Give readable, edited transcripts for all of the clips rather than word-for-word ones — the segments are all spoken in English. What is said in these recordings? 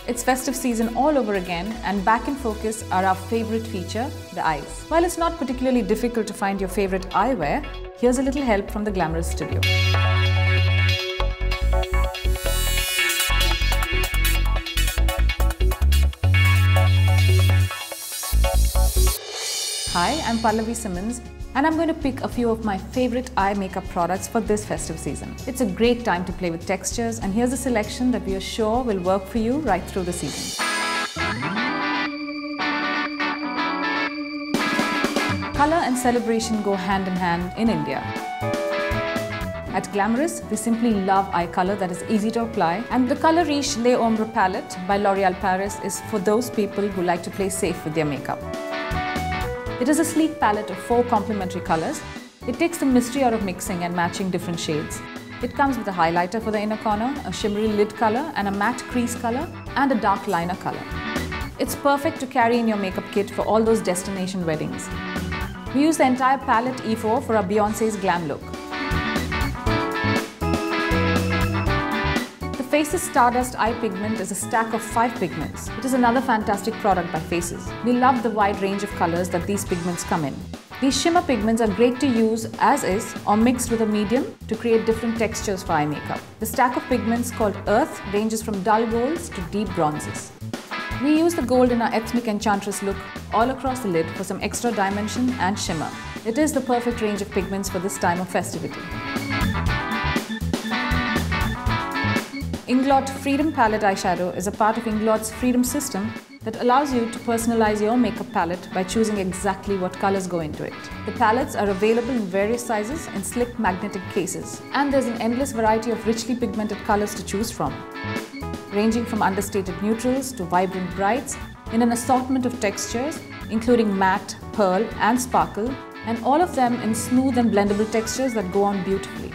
It's festive season all over again, and back in focus are our favorite feature, the eyes. While it's not particularly difficult to find your favorite eyewear, here's a little help from the Glamorous studio. Hi, I'm Pallavi Simmons, and I'm going to pick a few of my favorite eye makeup products for this festive season. It's a great time to play with textures, and here's a selection that we are sure will work for you right through the season. Color and celebration go hand in hand in India. At Glamorous, we simply love eye color that is easy to apply, and the Color Riche Les Ombres palette by L'Oréal Paris is for those people who like to play safe with their makeup. It is a sleek palette of 4 complementary colors. It takes the mystery out of mixing and matching different shades. It comes with a highlighter for the inner corner, a shimmery lid color, and a matte crease color, and a dark liner color. It's perfect to carry in your makeup kit for all those destination weddings. We use the entire palette E4 for our Beyoncé's glam look. Faces Stardust Eye Pigment is a stack of 5 pigments. It is another fantastic product by Faces. We love the wide range of colors that these pigments come in. These shimmer pigments are great to use as is or mixed with a medium to create different textures for eye makeup. The stack of pigments called Earth ranges from dull golds to deep bronzes. We use the gold in our Ethnic Enchantress look all across the lid for some extra dimension and shimmer. It is the perfect range of pigments for this time of festivity. Inglot Freedom Palette Eyeshadow is a part of Inglot's Freedom system that allows you to personalize your makeup palette by choosing exactly what colors go into it. The palettes are available in various sizes in slick magnetic cases, and there's an endless variety of richly pigmented colors to choose from, ranging from understated neutrals to vibrant brights in an assortment of textures including matte, pearl and sparkle, and all of them in smooth and blendable textures that go on beautifully.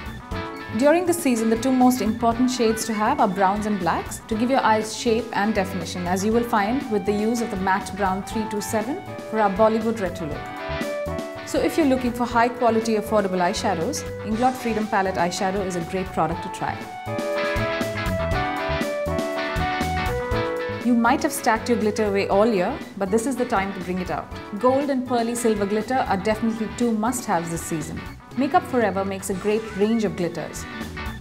During this season, the 2 most important shades to have are browns and blacks to give your eyes shape and definition, as you will find with the use of the Matte Brown 327 for our Bollywood retro look. So if you're looking for high quality affordable eyeshadows, Inglot Freedom Palette Eyeshadow is a great product to try. You might have stacked your glitter away all year, but this is the time to bring it out. Gold and pearly silver glitter are definitely 2 must-haves this season. Makeup Forever makes a great range of glitters.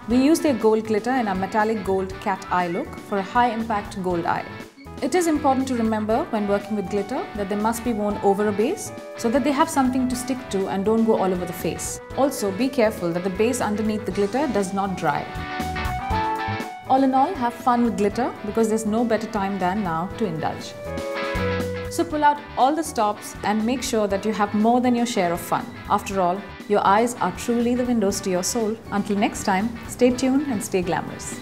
We use their gold glitter in our metallic gold cat eye look for a high-impact gold eye. It is important to remember when working with glitter that they must be worn over a base so that they have something to stick to and don't go all over the face. Also, be careful that the base underneath the glitter does not dry. All in all, have fun with glitter because there's no better time than now to indulge. So pull out all the stops and make sure that you have more than your share of fun. After all, your eyes are truly the windows to your soul. Until next time, stay tuned and stay glamorous.